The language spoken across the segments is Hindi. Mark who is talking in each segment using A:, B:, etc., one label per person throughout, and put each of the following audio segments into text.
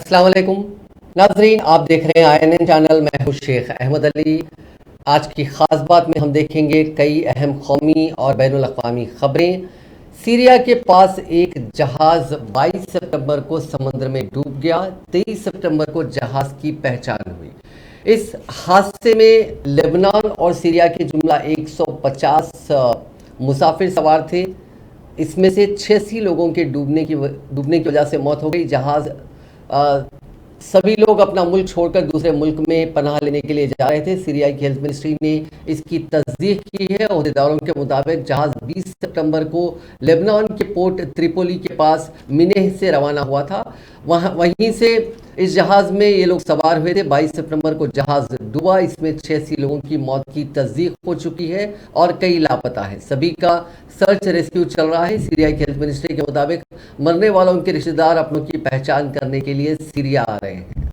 A: अस्सलाम वालेकुम नाजरीन, आप देख रहे हैं INN चैनल। मैं हूं शेख अहमद अली। आज की ख़ास बात में हम देखेंगे कई अहम कौमी और बैनुल अक़वामी ख़बरें। सीरिया के पास एक जहाज़ 22 सितंबर को समुद्र में डूब गया। 23 सितंबर को जहाज़ की पहचान हुई। इस हादसे में लेबनान और सीरिया के जुमला 150 मुसाफिर सवार थे। इसमें से 86 लोगों के डूबने की वजह से मौत हो गई। जहाज़ सभी लोग अपना मुल्क छोड़कर दूसरे मुल्क में पनाह लेने के लिए जा रहे थे। सीरिया की हेल्थ मिनिस्ट्री ने इसकी तस्दीक की है। अहदेदारों के मुताबिक जहाज़ 20 सितंबर को लेबनान के पोर्ट त्रिपोली के पास मिनेह से रवाना हुआ था। वहीं से इस जहाज़ में ये लोग सवार हुए थे। 22 सितंबर को जहाज़ डूबा। इसमें 86 लोगों की मौत की तस्दीक हो चुकी है और कई लापता है। सभी का सर्च रेस्क्यू चल रहा है। सीरिया की हेल्थ मिनिस्ट्री के मुताबिक मरने वालों के रिश्तेदार अपनों की पहचान करने के लिए सीरिया आ रहे हैं।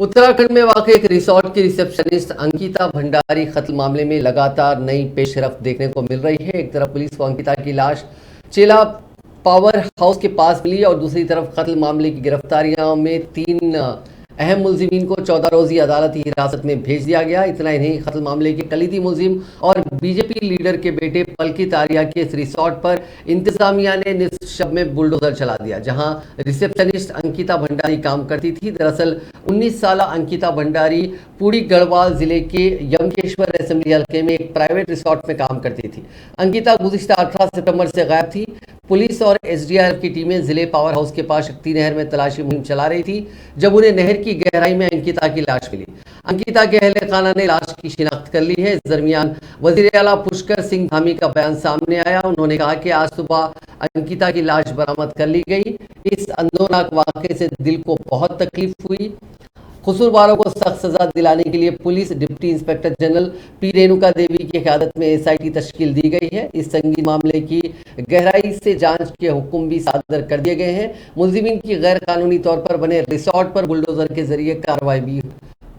A: उत्तराखंड में वाक़ई एक रिसोर्ट की रिसेप्शनिस्ट अंकिता भंडारी कत्ल मामले में लगातार नई पेशरफ्त देखने को मिल रही है। एक तरफ पुलिस को अंकिता की लाश चेला पावर हाउस के पास मिली और दूसरी तरफ कत्ल मामले की गिरफ्तारियों में 3 अहम मुलजिमीन को 14 रोज़ी अदालती हिरासत में भेज दिया गया। इतना ही नहीं, कत्ल मामले के कलीदी मुलजिम और बीजेपी लीडर के बेटे पलकित आर्या के इस रिसोर्ट पर इंतजामिया ने निस्फ शब में बुलडोजर चला दिया, जहां रिसेप्शनिस्ट अंकिता भंडारी काम करती थी। दरअसल 19 साल अंकिता भंडारी पूरी गढ़वाल जिले के यमकेश्वर असेंबली हल्के में एक प्राइवेट रिसोर्ट में काम करती थी। अंकिता गुज़िश्ता 18 सितंबर से गायब थी। पुलिस और SDRF की टीमें जिले पावर हाउस के पास शक्ति नहर में तलाशी मुहिम चला रही थी, जब उन्हें नहर की गहराई में अंकिता की लाश मिली। अंकिता के अहले खाना ने लाश की शिनाख्त कर ली है। इस दरमियान वज़ीर आला पुष्कर सिंह धामी का बयान सामने आया। उन्होंने कहा कि आज सुबह अंकिता की लाश बरामद कर ली गई। इस अंदोनाक वाक़े से दिल को बहुत तकलीफ हुई। कसूरवारों को सख्त सजा दिलाने के लिए police deputy inspector general P Renuka Devi की क़यादत में SIT तश्कील दी गई है। इस संगीन मामले की गहराई से जांच के हुक्म भी सादर कर दिए गए हैं। मुलजिमीन की गैर कानूनी तौर पर बने रिसोर्ट पर बुलडोजर के जरिए कार्रवाई भी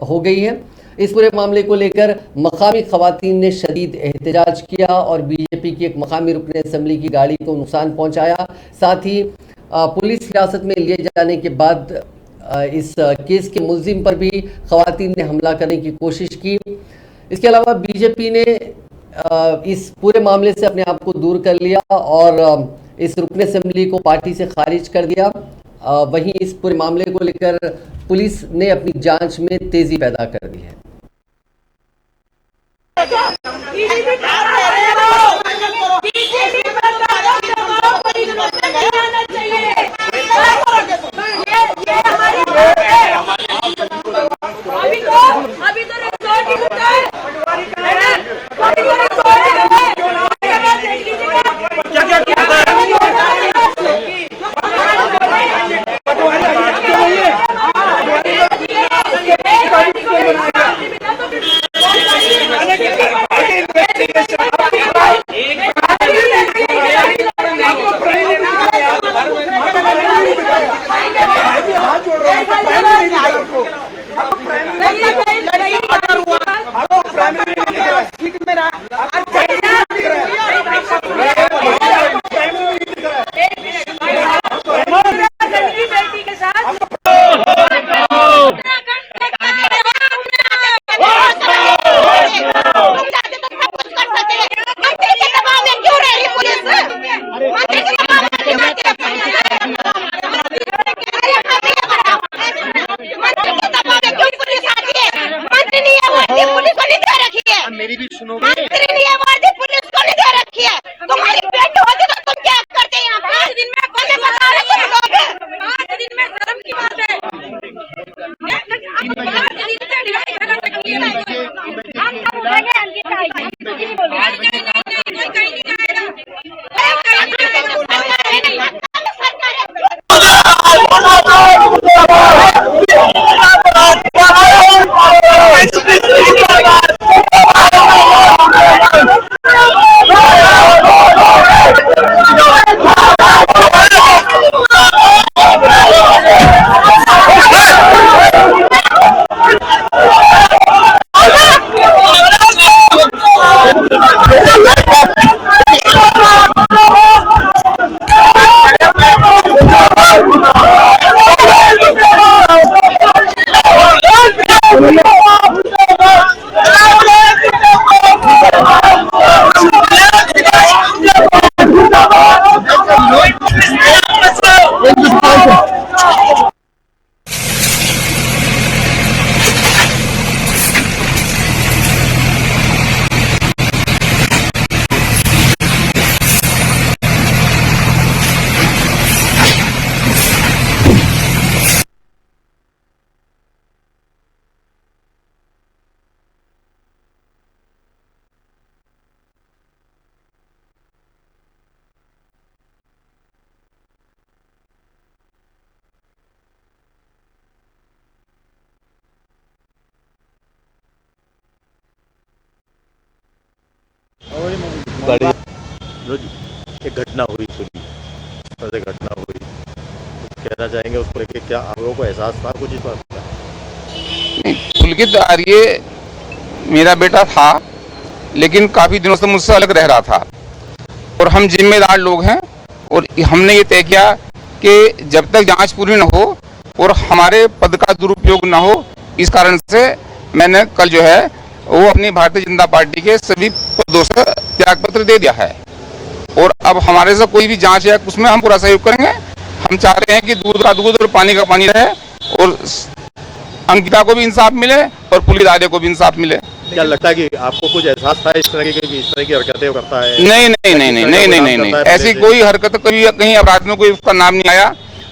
A: हो गई है। इस पूरे मामले को लेकर मकामी खवातीन ने शदीद एहतजाज किया और बीजेपी की एक मकामी रुकन असम्बली की गाड़ी को नुकसान पहुँचाया। साथ ही पुलिस हिरासत में लिए जाने के बाद इस केस के मुलजिम पर भी खवातीन ने हमला करने की कोशिश की। इसके अलावा बीजेपी ने इस पूरे मामले से अपने आप को दूर कर लिया और इस रुकन असेंबली को पार्टी से खारिज कर दिया। वहीं इस पूरे मामले को लेकर पुलिस ने अपनी जांच में तेजी पैदा कर दी है।
B: मेरी भी सुनोगे? मंत्री ने ये वर्दी पुलिस को नहीं दे रखी है। तुम्हारी बेटी होती तो तुम क्या करते यहाँ पे? 5 दिन में शर्म की बात है।
C: मनोज, एक घटना हुई पूरी, इस तरह से घटना हुई, तो कहना चाहेंगे उसको लेके, क्या आप लोगों को एहसास था कुछ इस बात का?
D: पुलकित आर्य मेरा बेटा था, लेकिन काफी दिनों से मुझसे अलग रह रहा था और हम जिम्मेदार लोग हैं और हमने ये तय किया कि जब तक जांच पूरी न हो और हमारे पद का दुरुपयोग न हो, इस कारण से मैंने कल जो है वो अपनी भारतीय जनता पार्टी के सभी पदों से त्यागपत्र दे दिया है और अब हमारे से कोई भी जांच है उसमें हम पूरा सहयोग करेंगे। हम चाह रहे हैं कि दूध का दूध और पानी का पानी रहे और अंकिता को भी इंसाफ मिले और पुलिस आर्य को भी इंसाफ मिले।
C: क्या लगता है कि आपको कुछ एहसास था इस तरह की इस तरह की हरकतें करता है?
D: नहीं, ऐसी कोई हरकत कभी कहीं अपराध में कोई उसका नाम नहीं आया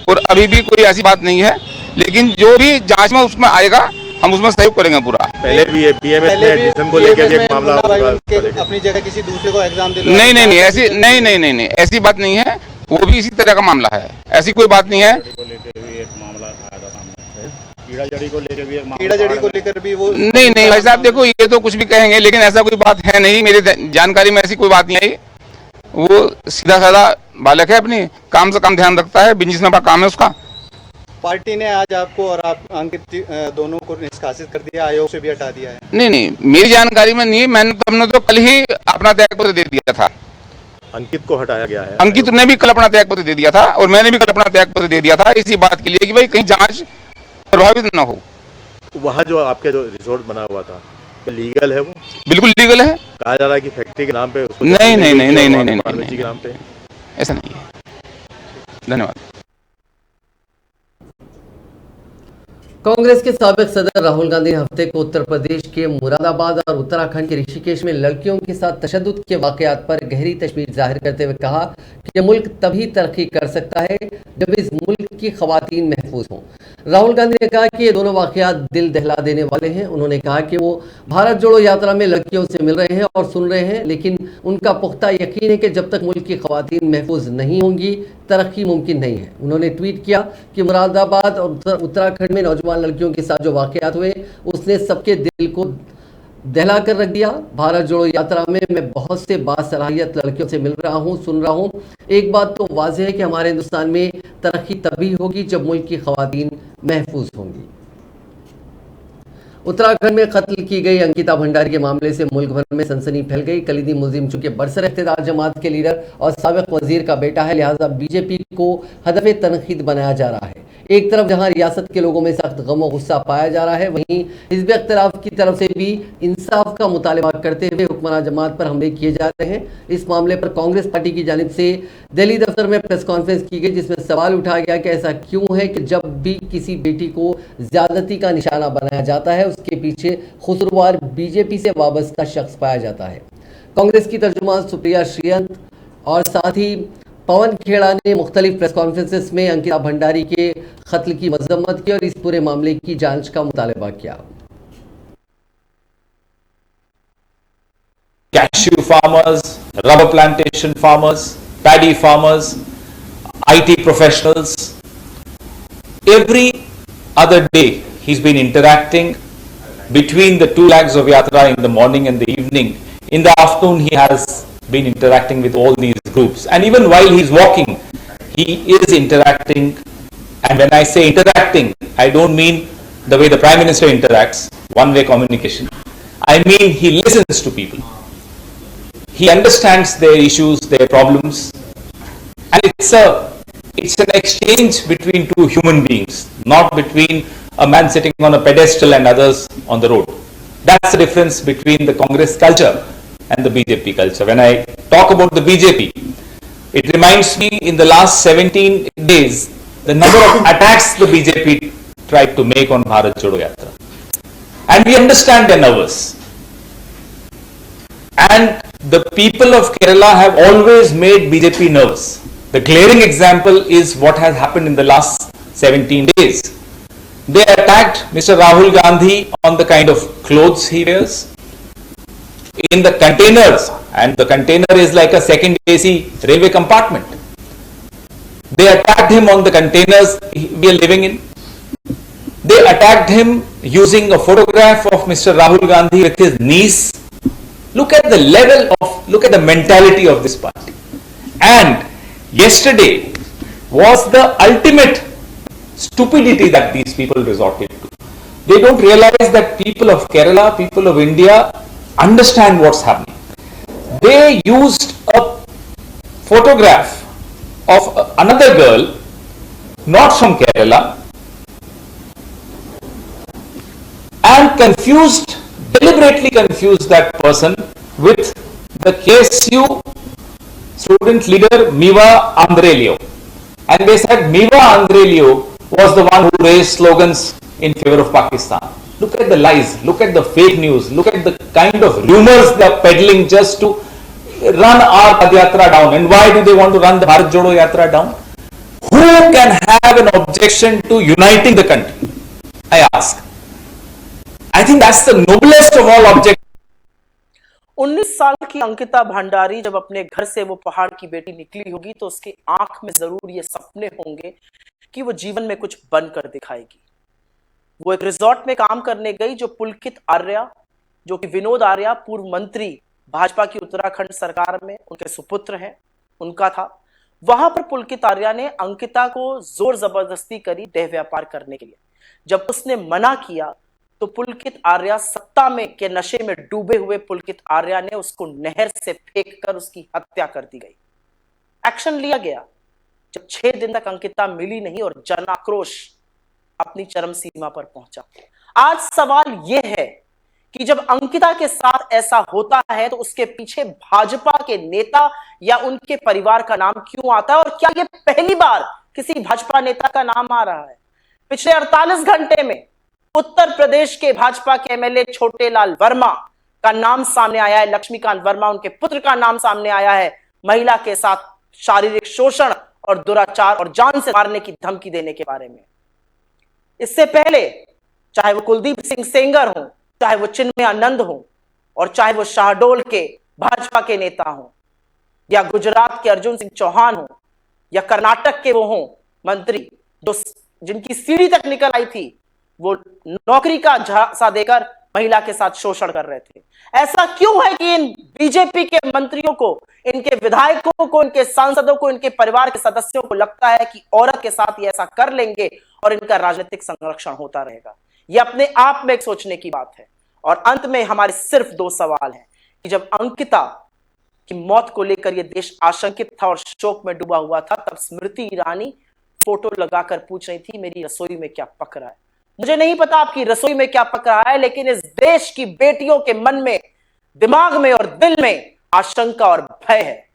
D: और अभी भी कोई ऐसी बात नहीं है, लेकिन जो भी जांच में उसमें आएगा हम उसमें सहयोग करेंगे पूरा।
C: पहले भी बीएमएस ने एडमिशन को लेकर भी एक मामला
E: अपनी जगह किसी दूसरे को एग्जाम दिलवा,
D: नहीं ऐसी बात नहीं है, वो भी इसी तरह का मामला है, ऐसी कोई बात नहीं है।
C: कीड़ा जड़ी को
E: लेकर भी वो
D: नहीं भाई साहब, देखो ये तो कुछ भी कहेंगे, लेकिन ऐसा कोई बात है नहीं, मेरी जानकारी में ऐसी कोई बात नहीं आई। वो सीधा साधा बालक है, अपनी काम से काम ध्यान रखता है, बिजनेस में बड़ा काम है उसका।
E: पार्टी ने आज आपको और आप अंकित दोनों को निष्कासित कर दिया, आयोग से भी हटा दिया है।
D: नहीं मेरी जानकारी में नहीं है, हमने तो कल ही अपना त्यागपत्र दे दिया था।
C: अंकित को हटाया गया है?
D: अंकित ने भी कल अपना त्यागपत्र दे दिया था और मैंने भी कल अपना त्यागपत्र दे दिया था, इसी बात के लिए कि भाई कहीं जांच प्रभावित न हो।
C: वहाँ जो आपके जो रिसोर्ट बना हुआ था, लीगल है वो?
D: बिल्कुल लीगल है।
C: कहा जा रहा है कि फैक्ट्री के नाम पे
D: नहीं,
C: के नाम पे
D: ऐसा नहीं है। धन्यवाद।
A: कांग्रेस के साबिक सदर राहुल गांधी ने हफ्ते को उत्तर प्रदेश के मुरादाबाद और उत्तराखंड के ऋषिकेश में लड़कियों के साथ तशद्दुद के वाकयात पर गहरी तशवीश जाहिर करते हुए कहा कि मुल्क तभी तरक्की कर सकता है जब इस मुल्क की खवातीन महफूज हों। राहुल गांधी ने कहा कि ये दोनों वाकयात दिल दहला देने वाले हैं। उन्होंने कहा कि वो भारत जोड़ो यात्रा में लड़कियों से मिल रहे हैं और सुन रहे हैं, लेकिन उनका पुख्ता यकीन है कि जब तक मुल्क की खवातीन महफूज नहीं होंगी तरक्की मुमकिन नहीं है। उन्होंने ट्वीट किया कि मुरादाबाद और उत्तराखंड में नौजवान लड़कियों के साथ जो वाकयात हुए उसने सबके दिल को दहला कर रख दिया। भारत जोड़ो यात्रा में मैं बहुत से बासलाहियत लड़कियों से मिल रहा हूँ, सुन रहा हूँ। एक बात तो वाज़ेह है कि हमारे हिंदुस्तान में तरक्की तभी होगी जब मुल्क की खवातीन महफूज होंगी। उत्तराखंड में कत्ल की गई अंकिता भंडारी के मामले से मुल्क भर में सनसनी फैल गई। कलीदी मुलजिम चूंकि बरसर इख्तिदार जमात के लीडर और साबिक वजीर का बेटा है, लिहाजा बीजेपी को हदफ तनकीद बनाया जा रहा है। एक तरफ जहां रियासत के लोगों में सख्त गम और गुस्सा पाया जा रहा है, वहीं हिज़्ब इख्तिलाफ की तरफ से भी इंसाफ का मुतालबा करते हुए हुक्मरान जमात पर हमले किए जा रहे हैं। इस मामले पर कांग्रेस पार्टी की जानिब से दिल्ली दफ्तर में प्रेस कॉन्फ्रेंस की गई, जिसमें सवाल उठाया गया कि ऐसा क्यों है कि जब भी किसी बेटी को ज्यादती का निशाना बनाया जाता है उसके पीछे खुसरवार बीजेपी से वाबस्ता शख्स पाया जाता है। कांग्रेस की तर्जुमान सुप्रिया श्रीयंत और साथ ही पवन खेड़ा ने मुख्तलिफ प्रेस कॉन्फ्रेंसेस में अंकिता भंडारी के कत्ल की मजम्मत की और इस पूरे मामले की जांच का मुतालबा किया।
F: Cashew farmers, rubber plantation farmers, paddy farmers, IT professionals. Every other day he's been interacting between the two legs of Yatra in the morning and the evening. In the afternoon he has been interacting with all these groups, and even while he's walking he is interacting. And when I say interacting, I don't mean the way the Prime Minister interacts, one-way communication. I mean he listens to people. He understands their issues, their problems, and it's an exchange between two human beings, not between a man sitting on a pedestal and others on the road. That's the difference between the Congress culture and the BJP culture. When I talk about the BJP, it reminds me in the last 17 days, the number of attacks the BJP tried to make on Bharat Jodo Yatra. And we understand they're nervous. And the people of Kerala have always made BJP nervous. The glaring example is what has happened in the last 17 days. They attacked Mr. Rahul Gandhi on the kind of clothes he wears, in the containers, and the container is like a second AC railway compartment. They attacked him on the containers we are living in. They attacked him using a photograph of Mr. Rahul Gandhi with his niece. Look at the level of, look at the mentality of this party. And yesterday was the ultimate stupidity that these people resorted to. They don't realize that people of Kerala, people of India understand what's happening. They used a photograph of another girl, not from Kerala, and deliberately confused that person with the KSU student leader Miva Andrelio. And they said Miva Andrelio was the one who raised slogans in favor of Pakistan. Look at the lies, look at the fake news, look at the kind of rumors they are peddling just to run our Padyatra down. And why do they want to run the Bharat Jodo Yatra down? Who can have an objection to uniting the country? I ask. I think that's the noblest of all objections.
G: 19 साल की अंकिता भंडारी जब अपने घर से वो पहाड़ की बेटी निकली होगी तो उसकी आंख में जरूर ये सपने होंगे कि वो जीवन में कुछ बनकर दिखाएगी। वो एक रिजॉर्ट में काम करने गई जो पुलकित आर्या, जो कि विनोद आर्या पूर्व मंत्री भाजपा की उत्तराखंड सरकार में उनके सुपुत्र हैं, उनका था। वहां पर पुलकित आर्या ने अंकिता को जोर जबरदस्ती करी देह व्यापार करने के लिए। जब उसने मना किया तो पुलकित आर्या सत्ता में के नशे में डूबे हुए पुलकित आर्या ने उसको नहर से फेंककर उसकी हत्या कर दी गई। एक्शन लिया गया। जब 6 दिन तक अंकिता मिली नहीं और जन आक्रोश अपनी चरम सीमा पर पहुंचा। आज सवाल यह है कि जब अंकिता के साथ ऐसा होता है तो उसके पीछे भाजपा के नेता या उनके परिवार का नाम क्यों आता है, और क्या यह पहली बार किसी भाजपा नेता का नाम आ रहा है? पिछले 48 घंटे में उत्तर प्रदेश के भाजपा के एमएलए छोटेलाल वर्मा का नाम सामने आया है, लक्ष्मीकांत वर्मा उनके पुत्र का नाम सामने आया है, महिला के साथ शारीरिक शोषण और दुराचार और जान से मारने की धमकी देने के बारे में। इससे पहले चाहे वो कुलदीप सिंह सेंगर हो, चाहे वो चिन्मय आनंद हो, और चाहे वो शाहडोल के भाजपा के नेता हो, या गुजरात के अर्जुन सिंह चौहान हो, या कर्नाटक के वो हो मंत्री जो जिनकी सीढ़ी तक निकल आई थी, वो नौकरी का झांसा देकर महिला के साथ शोषण कर रहे थे। ऐसा क्यों है कि इन बीजेपी के मंत्रियों को, इनके विधायकों को, इनके सांसदों को, इनके परिवार के सदस्यों को लगता है कि औरत के साथ ये ऐसा कर लेंगे और इनका राजनीतिक संरक्षण होता रहेगा? ये अपने आप में एक सोचने की बात है। और अंत में हमारे सिर्फ 2 सवाल हैं कि जब अंकिता की मौत को लेकर यह देश आशंकित था और शोक में डूबा हुआ था, तब स्मृति ईरानी फोटो लगाकर पूछ रही थी मेरी रसोई में क्या पक रहा है। मुझे नहीं पता आपकी रसोई में क्या पक रहा है, लेकिन इस देश की बेटियों के मन में, दिमाग में और दिल में आशंका और भय है।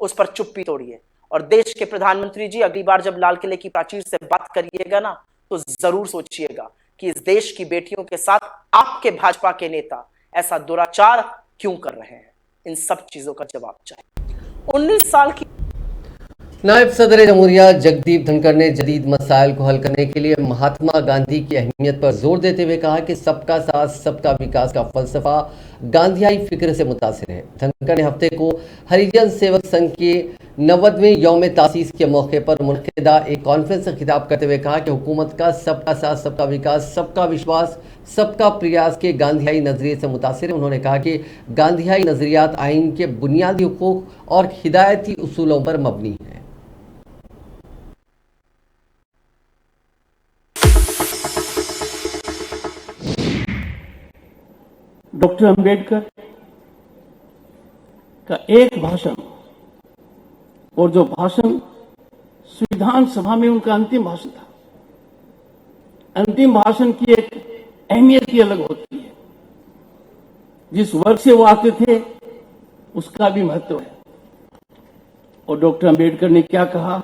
G: उस पर चुप्पी तोड़िए। और देश के प्रधानमंत्री जी, अगली बार जब लाल किले की प्राचीर से बात करिएगा ना, तो जरूर सोचिएगा कि इस देश की बेटियों के साथ आपके भाजपा के नेता ऐसा दुराचार क्यों कर रहे हैं। इन सब चीजों का जवाब चाहिए। 19 साल की
A: नायब सदर जमहूरिया जगदीप धनखड़ ने जदीद मसाइल को हल करने के लिए महात्मा गांधी की अहमियत पर जोर देते हुए कहा कि सबका साथ सबका विकास का फलसफा गांधीयाई फिक्र से मुतासिर है। धनखड़ ने हफ्ते को हरिजन सेवक संघ के 90वें यौम तासीस के मौके पर मुनक़िदा एक कॉन्फ्रेंस से खिताब करते हुए कहा कि हुकूमत का सबका साथ सबका विकास, सबका विश्वास, सबका प्रयास के गांधीयाई नजरिए से मुतासिर है। उन्होंने कहा कि गांधीयाई नजरियात आइन के बुनियादी हुकूक और हिदायती उसूलों पर मबनी है।
H: डॉक्टर अंबेडकर का एक भाषण, और जो भाषण संविधान सभा में उनका अंतिम भाषण था, अंतिम भाषण की एक अहमियत ही अलग होती है। जिस वर्ग से वो आते थे उसका भी महत्व है। और डॉक्टर अंबेडकर ने क्या कहा,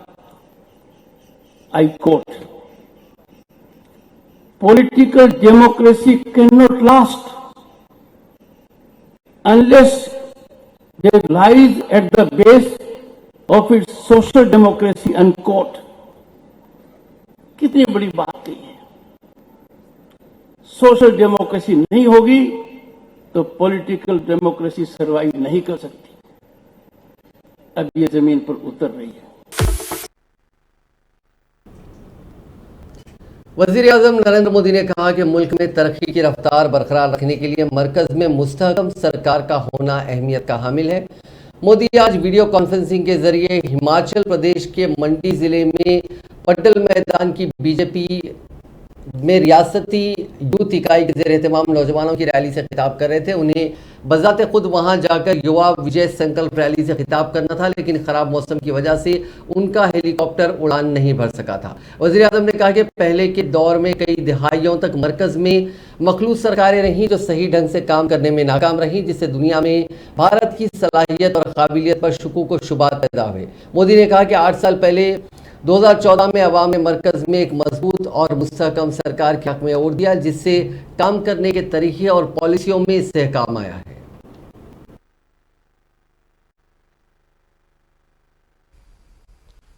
H: I quote, political democracy can not last unless there lies at the base of its social democracy, unquote। कितनी बड़ी बात कही है। सोशल डेमोक्रेसी नहीं होगी तो पॉलिटिकल डेमोक्रेसी सर्वाइव नहीं कर सकती। अब ये जमीन पर उतर रही है।
A: वज़ीर आज़म नरेंद्र मोदी ने कहा कि मुल्क में तरक्की की रफ्तार बरकरार रखने के लिए मरकज में मुस्तहकम सरकार का होना अहमियत का हामिल है। मोदी आज वीडियो कॉन्फ्रेंसिंग के जरिए हिमाचल प्रदेश के मंडी जिले में पड्डल मैदान की बीजेपी में रियासती यूथ इकाई के जेर एहतमाम नौजवानों की रैली से खिताब कर रहे थे। उन्हें बजाते खुद वहां जाकर युवा विजय संकल्प रैली से खिताब करना था, लेकिन खराब मौसम की वजह से उनका हेलीकॉप्टर उड़ान नहीं भर सका था। वज़ीर आज़म ने कहा कि पहले के दौर में कई दिहाइयों तक मरकज में मखलूस सरकारें रहीं जो सही ढंग से काम करने में नाकाम रहीं, जिससे दुनिया में भारत की सलाहियत और काबिलियत पर शुकूक व शुबात पैदा हुए। मोदी ने कहा कि 8 साल पहले 2014 में अवाम ने मरकज में एक मजबूत और मुस्तहकम सरकार के हक में वोट दिया, जिससे काम करने के तरीके और पॉलिसियों में इस्तेहकाम आया है।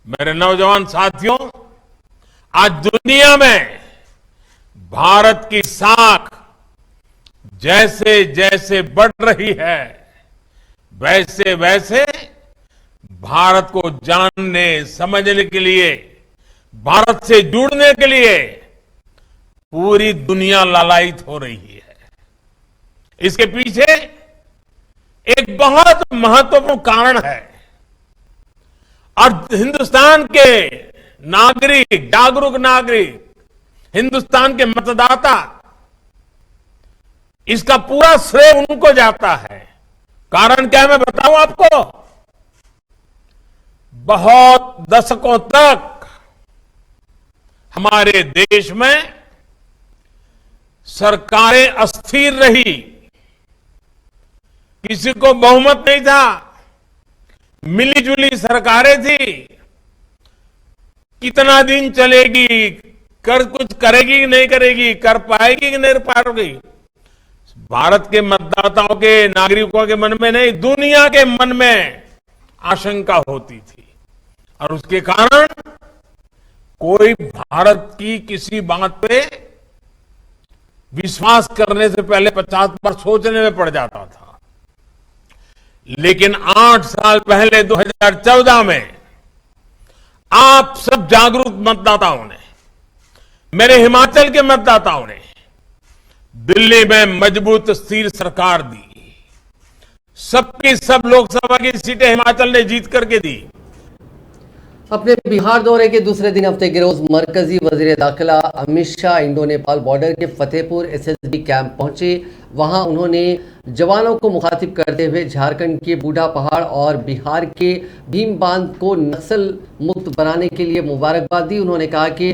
I: मेरे नौजवान साथियों, आज दुनिया में भारत की साख जैसे जैसे बढ़ रही है, वैसे वैसे भारत को जानने समझने के लिए, भारत से जुड़ने के लिए पूरी दुनिया लालायित हो रही है। इसके पीछे एक बहुत महत्वपूर्ण कारण है और हिंदुस्तान के नागरिक, जागरूक नागरिक, हिंदुस्तान के मतदाता, इसका पूरा श्रेय उनको जाता है। कारण क्या है मैं बताऊं आपको। बहुत दशकों तक हमारे देश में सरकारें अस्थिर रही, किसी को बहुमत नहीं था, मिली जुली सरकारें थी। कितना दिन चलेगी, कुछ करेगी कि नहीं करेगी, कर पाएगी कि नहीं पाएगी, भारत के मतदाताओं के, नागरिकों के मन में नहीं, दुनिया के मन में आशंका होती थी। और उसके कारण कोई भारत की किसी बात पे विश्वास करने से पहले 50 बार सोचने में पड़ जाता था। लेकिन 8 साल पहले 2014 में आप सब जागरूक मतदाताओं ने, मेरे हिमाचल के मतदाताओं ने दिल्ली में मजबूत स्थिर सरकार दी। सबकी सब लोकसभा की सीटें हिमाचल ने जीत करके दी।
A: अपने बिहार दौरे के दूसरे दिन हफ्ते के रोज मरकजी वजीर दाखिला अमित शाह इंडो नेपाल बॉर्डर के फतेहपुर एसएसबी कैंप पहुंचे। वहां उन्होंने जवानों को मुखातिब करते हुए झारखंड के बूढ़ा पहाड़ और बिहार के भीम बांध को नक्सल मुक्त बनाने के लिए मुबारकबाद दी। उन्होंने कहा कि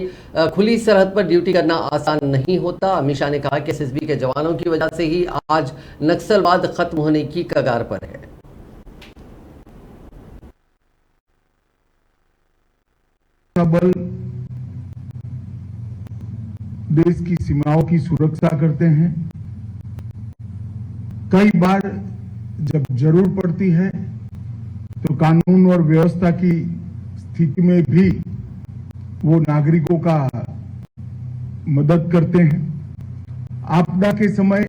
A: खुली सरहद पर ड्यूटी करना आसान नहीं होता। अमित शाह ने कहा कि एसएसबी के जवानों की वजह से ही आज नक्सलवाद खत्म होने की कगार पर है।
J: बल देश की सीमाओं की सुरक्षा करते हैं। कई बार जब जरूर पड़ती है तो कानून और व्यवस्था की स्थिति में भी वो नागरिकों का मदद करते हैं। आपदा के समय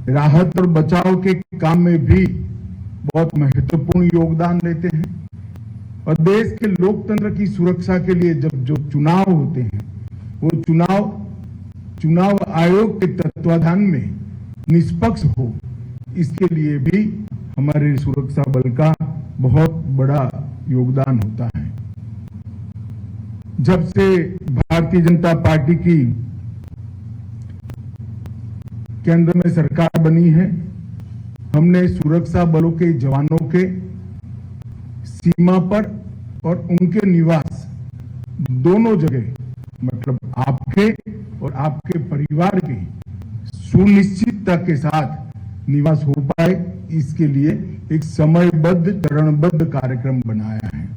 J: राहत और बचाव के काम में भी बहुत महत्वपूर्ण योगदान देते हैं। और देश के लोकतंत्र की सुरक्षा के लिए जब जो चुनाव होते हैं वो चुनाव आयोग के तत्वाधान में निष्पक्ष हो, इसके लिए भी हमारे सुरक्षा बल का बहुत बड़ा योगदान होता है। जब से भारतीय जनता पार्टी की केंद्र में सरकार बनी है, हमने सुरक्षा बलों के जवानों के सीमा पर और उनके निवास दोनों जगह, मतलब आपके और आपके परिवार के सुनिश्चितता के साथ निवास हो पाए, इसके लिए एक समयबद्ध चरणबद्ध कार्यक्रम बनाया है।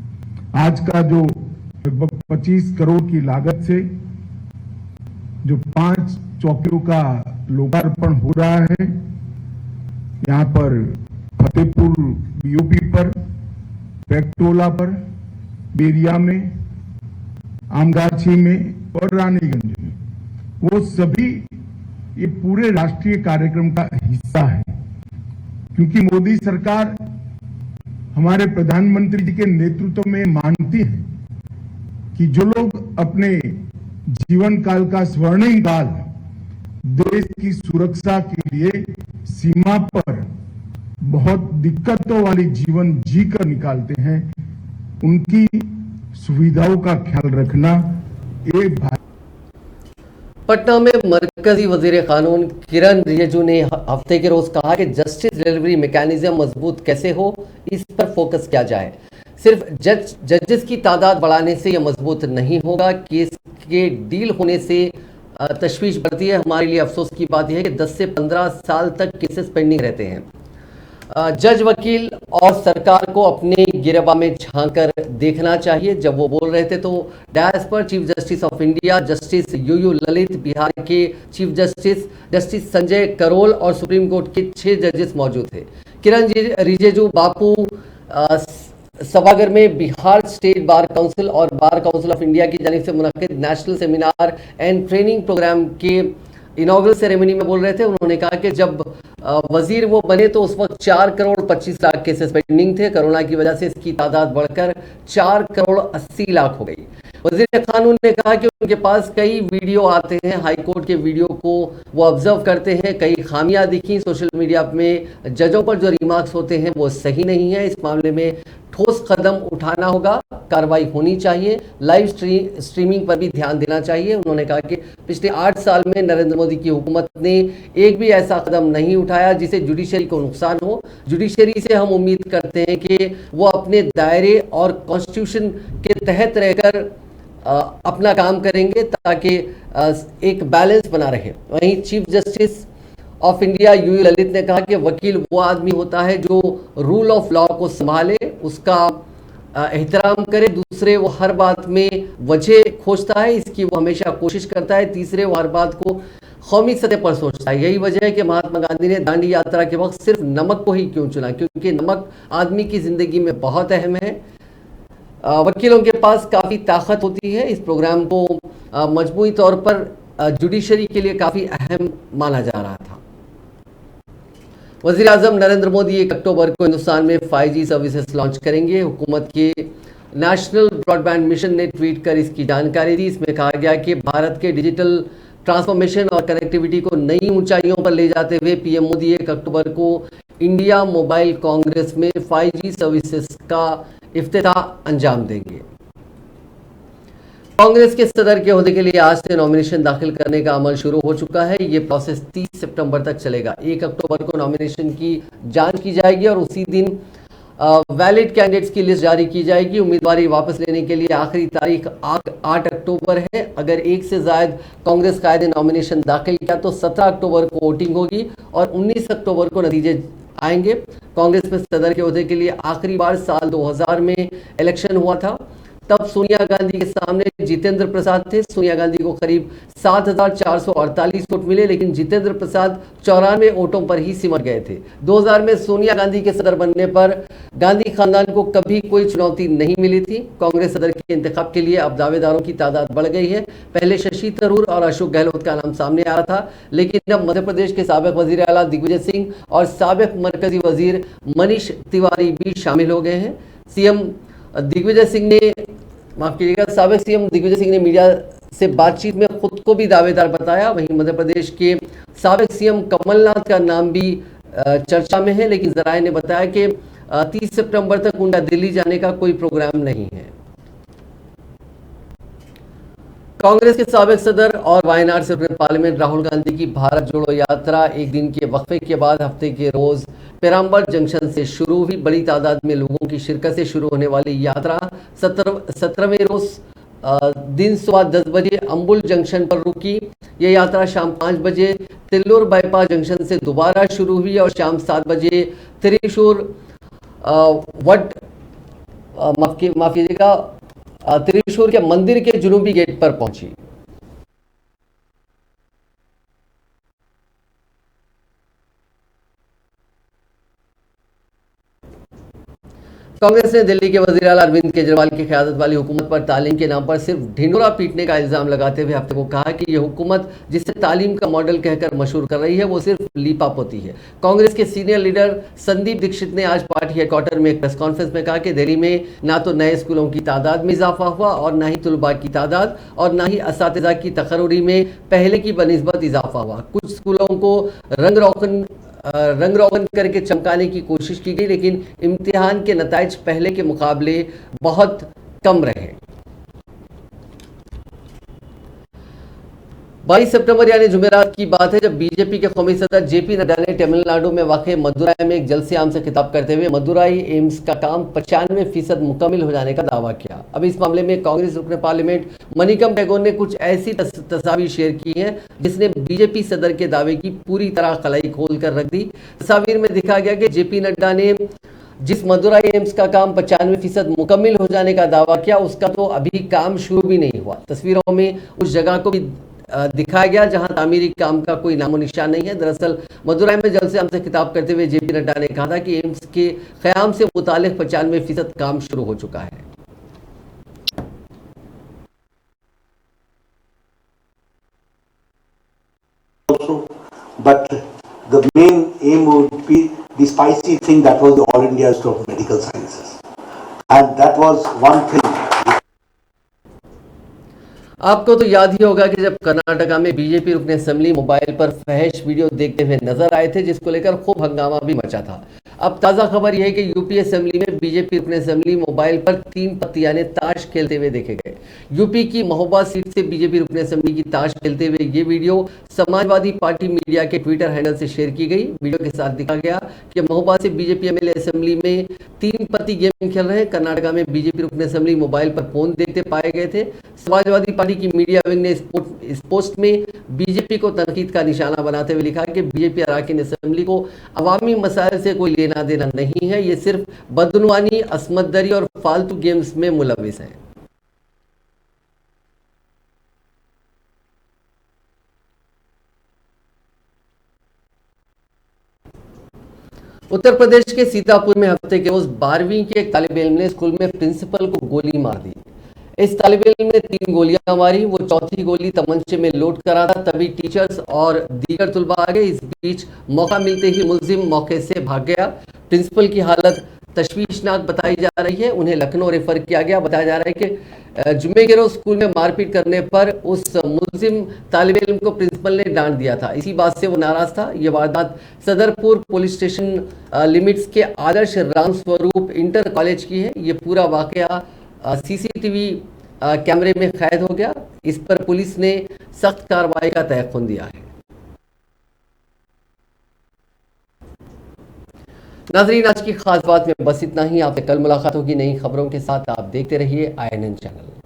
J: आज का जो लगभग 25 करोड़ की लागत से जो 5 चौकियों का लोकार्पण हो रहा है, यहाँ पर फतेहपुर बीओपी पर, पेक्टोला पर, बेरिया में, आमगाछी में और रानीगंज में, वो सभी ये पूरे राष्ट्रीय कार्यक्रम का हिस्सा है। क्योंकि मोदी सरकार हमारे प्रधानमंत्री जी के नेतृत्व में मानती है कि जो लोग अपने जीवन काल का स्वर्णिम काल देश की सुरक्षा के लिए सीमा पर बहुत दिक्कतों वाली जीवन जी कर निकालते हैं, उनकी सुविधाओं का ख्याल रखना एक भारत।
A: पटना में मरकजी वजीर कानून किरण रिजिजू ने हफ्ते के रोज कहा कि जस्टिस डिलीवरी मैकेनिज्म मजबूत कैसे हो, इस पर फोकस किया जाए। सिर्फ जजेस की तादाद बढ़ाने से यह मजबूत नहीं होगा। केस के डील होने से तशवीश बढ़ती है। हमारे लिए अफसोस की बात यह है कि 10 से 15 साल तक केसेस पेंडिंग रहते हैं। जज, वकील और सरकार को अपने गिरबान में झांक कर देखना चाहिए। जब वो बोल रहे थे तो डायस पर chief Justice of India justice U U Lalit, Bihar के chief justice justice Sanjay Karol और सुप्रीम कोर्ट के 6 जजेस मौजूद थे। किरण रिजिजू बापू सभागार में बिहार स्टेट बार काउंसिल और बार काउंसिल ऑफ इंडिया की जानिब से मुनक्किद national seminar and training programme के इनॉग्रल सेरेमनी में बोल रहे थे। उन्होंने कहा कि जब वजीर वो बने तो उस वक्त 4 करोड़ 25 लाख केसेस पेंडिंग थे। कोरोना की वजह से इसकी तादाद बढ़कर 4 करोड़ 80 लाख हो गई। वजीर कानून ने कहा कि उनके पास कई वीडियो आते हैं, हाईकोर्ट के वीडियो को वो ऑब्जर्व करते हैं। कई खामियां दिखी सोशल मीडिया में, जजों पर जो रिमार्क्स होते हैं वो सही नहीं है। इस मामले में ठोस कदम उठाना होगा, कार्रवाई होनी चाहिए। लाइव स्ट्रीमिंग पर भी ध्यान देना चाहिए। उन्होंने कहा कि पिछले 8 साल में नरेंद्र मोदी की हुकूमत ने एक भी ऐसा कदम नहीं उठाया जिसे जुडिशरी को नुकसान हो। जुडिशरी से हम उम्मीद करते हैं कि वो अपने दायरे और कॉन्स्टिट्यूशन के तहत रहकर अपना काम करेंगे ताकि एक बैलेंस बना रहे। वहीं Chief Justice of India U U Lalit ने कहा कि वकील वो आदमी होता है जो रूल ऑफ लॉ को संभाले, उसका एहतराम करे। दूसरे, वो हर बात में वजह खोजता है, इसकी वो हमेशा कोशिश करता है। तीसरे, वो हर बात को कौमी सतह पर सोचता है। यही वजह है कि महात्मा गांधी ने दांडी यात्रा के वक्त सिर्फ नमक को ही क्यों चुना, क्योंकि नमक आदमी की जिंदगी में बहुत अहम है। वकीलों के पास काफ़ी ताकत होती है। इस प्रोग्राम को मजमूई तौर पर जुडिशरी के लिए काफ़ी अहम माना जा रहा था। वज़ीर आज़म नरेंद्र मोदी 1 अक्टूबर को हिंदुस्तान में 5G सर्विसेज लॉन्च करेंगे। हुकूमत के नेशनल ब्रॉडबैंड मिशन ने ट्वीट कर इसकी जानकारी दी। इसमें कहा गया कि भारत के डिजिटल ट्रांसफॉर्मेशन और कनेक्टिविटी को नई ऊंचाइयों पर ले जाते हुए पीएम मोदी 1 अक्टूबर को इंडिया मोबाइल कांग्रेस में 5G सर्विसेज का इफ्तिताह अंजाम देंगे। कांग्रेस के सदर के ओहदे के लिए आज से नॉमिनेशन दाखिल करने का अमल शुरू हो चुका है। ये प्रोसेस 30 सितंबर तक चलेगा। 1 अक्टूबर को नॉमिनेशन की जांच की जाएगी और उसी दिन वैलिड कैंडिडेट्स की लिस्ट जारी की जाएगी। उम्मीदवारी वापस लेने के लिए आखिरी तारीख 8 अक्टूबर है। अगर एक से ज्यादा कांग्रेस कायदे नॉमिनेशन दाखिल किया तो 17 अक्टूबर को वोटिंग होगी और 19 अक्टूबर को नतीजे आएंगे। कांग्रेस में सदर के ओहदे के लिए आखिरी बार साल 2000 में इलेक्शन हुआ था। तब सोनिया गांधी के सामने जितेंद्र प्रसाद थे। सोनिया गांधी को करीब 7,448 वोट मिले, लेकिन जितेंद्र प्रसाद 94 वोटों पर ही सिमट गए थे। 2000 में सोनिया गांधी के सदर बनने पर गांधी खानदान को कभी कोई चुनौती नहीं मिली थी। कांग्रेस सदर के इंतखाब के लिए अब दावेदारों की तादाद बढ़ गई है। पहले शशि थरूर और अशोक गहलोत का नाम सामने आ रहा था, लेकिन अब मध्य प्रदेश के साबिक वजीर आला दिग्विजय सिंह और साबिक मरकजी वजीर मनीष तिवारी भी शामिल हो गए हैं। साबिक सीएम दिग्विजय सिंह ने मीडिया से बातचीत में खुद को भी दावेदार बताया। वहीं मध्य प्रदेश के साबिक सीएम कमलनाथ का नाम भी चर्चा में है, लेकिन जराये ने बताया कि 30 सितंबर तक उनका दिल्ली जाने का कोई प्रोग्राम नहीं है। कांग्रेस के साबिक सदर और वायनाड से पार्लियामेंट राहुल गांधी की भारत जोड़ो यात्रा एक दिन के वक्फे के बाद हफ्ते के रोज पेराम्बल जंक्शन से शुरू हुई। बड़ी तादाद में लोगों की शिरकत से शुरू होने वाली यात्रा 17वें रोज दिन सुबह 10 बजे अंबुल जंक्शन पर रुकी। यह यात्रा शाम 5 बजे तिल्लूर बाईपास जंक्शन से दोबारा शुरू हुई और शाम 7 बजे त्रिशूर त्रिशूर के मंदिर के जुनूबी गेट पर पहुंची। कांग्रेस ने दिल्ली के वजीर आला अरविंद केजरीवाल की क़यादत वाली हुकूमत पर तालीम के नाम पर सिर्फ ढिंडोरा पीटने का इल्जाम लगाते हुए हफ्ते को कहा कि यह हुकूमत जिसे तालीम का मॉडल कहकर मशहूर कर रही है वो सिर्फ लीपापोती है। कांग्रेस के सीनियर लीडर संदीप दीक्षित ने आज पार्टी हेडक्वार्टर में एक प्रेस कॉन्फ्रेंस में कहा कि दिल्ली में ना तो नए स्कूलों की तादाद में इजाफा हुआ और ना ही तलबा की तादाद और ना ही असातिज़ा की तकर्री में पहले की बनिस्बत इजाफा हुआ। कुछ स्कूलों को रंग रोगन रंग रोगन करके चमकाने की कोशिश की गई, लेकिन इम्तिहान के नताइज पहले के मुकाबले बहुत कम रहे। 22 सितंबर यानी जुमेरात की बात है जब बीजेपी के कौमी सदर जेपी नड्डा ने तमिलनाडु में वाक़े मदुराई में एक जलसे-आम से खिताब करते हुए मदुराई एम्स का काम 95% मुकम्मल हो जाने का दावा किया। अब इस मामले में कांग्रेस रुकने पार्लियामेंट मनिकम टैगोर ने कुछ ऐसी तस्वीर शेयर की हैं जिसने बीजेपी सदर के दावे की पूरी तरह खलाई खोल कर रख दी। तस्वीर में दिखा गया कि जेपी नड्डा ने जिस मदुराई एम्स का काम 95% मुकम्मल हो जाने का दावा किया उसका तो अभी काम शुरू भी नहीं हुआ। तस्वीरों में उस जगह को भी दिखाया गया जहां तामीरी काम का कोई नामो निशान नहीं है। दरअसल मदुराई में जलसे-आम से खिताब करते हुए जेपी नड्डा ने कहा था कि एम्स के क़याम से मुतालिक 95% काम शुरू हो चुका है।
K: But the main aim would be the spicy thing that was the All India Institute of Medical Sciences, and that was one thing.
A: आपको तो याद ही होगा कि जब कर्नाटका में बीजेपी रुकन असेंबली मोबाइल पर फहश वीडियो देखते हुए नजर आए थे जिसको लेकर खूब हंगामा भी मचा था। अब ताज़ा खबर यह है कि यूपी असेंबली में बीजेपी रुकन असेंबली मोबाइल पर 3 पतियाने ताश खेलते हुए देखे गए। यूपी की महोबा सीट से बीजेपी रुकन असेंबली की ताश खेलते हुए ये वीडियो समाजवादी पार्टी मीडिया के ट्विटर हैंडल से शेयर की गई। वीडियो के साथ दिखा गया कि महोबा से बीजेपी एमएलए असेंबली में 3 पति गेम खेल रहे हैं। कर्नाटका में बीजेपी रुकन असेंबली मोबाइल पर फोन देखते पाए गए थे। समाजवादी पार्टी की मीडिया विंग ने इस पोस्ट में बीजेपी को तनकीद का निशाना बनाते हुए लिखा कि बीजेपी अराकीन असेंबली को अवामी मसाइल से कोई लेना देना नहीं है, ये सिर्फ बदनुआनी, असमतदरी और फालतू गेम्स में मुलविस है। उत्तर प्रदेश के सीतापुर में हफ्ते के रोज 12वीं के एक तालिब इल्म ने स्कूल में प्रिंसिपल को गोली मार दी। इस तालिब इल्म ने 3 गोलियां मारी, वो चौथी गोली तमंचे में लोड करा था, तभी टीचर्स और दीगर तुलबा आ गए। इस बीच मौका मिलते ही मुलजिम मौके से भाग गया। प्रिंसिपल की हालत तशवीशनाक बताई जा रही है, उन्हें लखनऊ रेफर किया गया। बताया जा रहा है कि जुम्मे के रोज स्कूल में मारपीट करने पर उस मुलजिम तालिब इल्म को प्रिंसिपल ने डांट दिया था, इसी बात से वो नाराज था। ये वारदात सदरपुर पुलिस स्टेशन लिमिट्स के आदर्श राम स्वरूप इंटर कॉलेज की है। ये पूरा वाकया सीसीटीवी कैमरे में कैद हो गया। इस पर पुलिस ने सख्त कार्रवाई का तयक़ुन दिया है। नाज़रीन, आज की खास बात में बस इतना ही। आपसे कल मुलाकात होगी नई खबरों के साथ। आप देखते रहिए INN चैनल।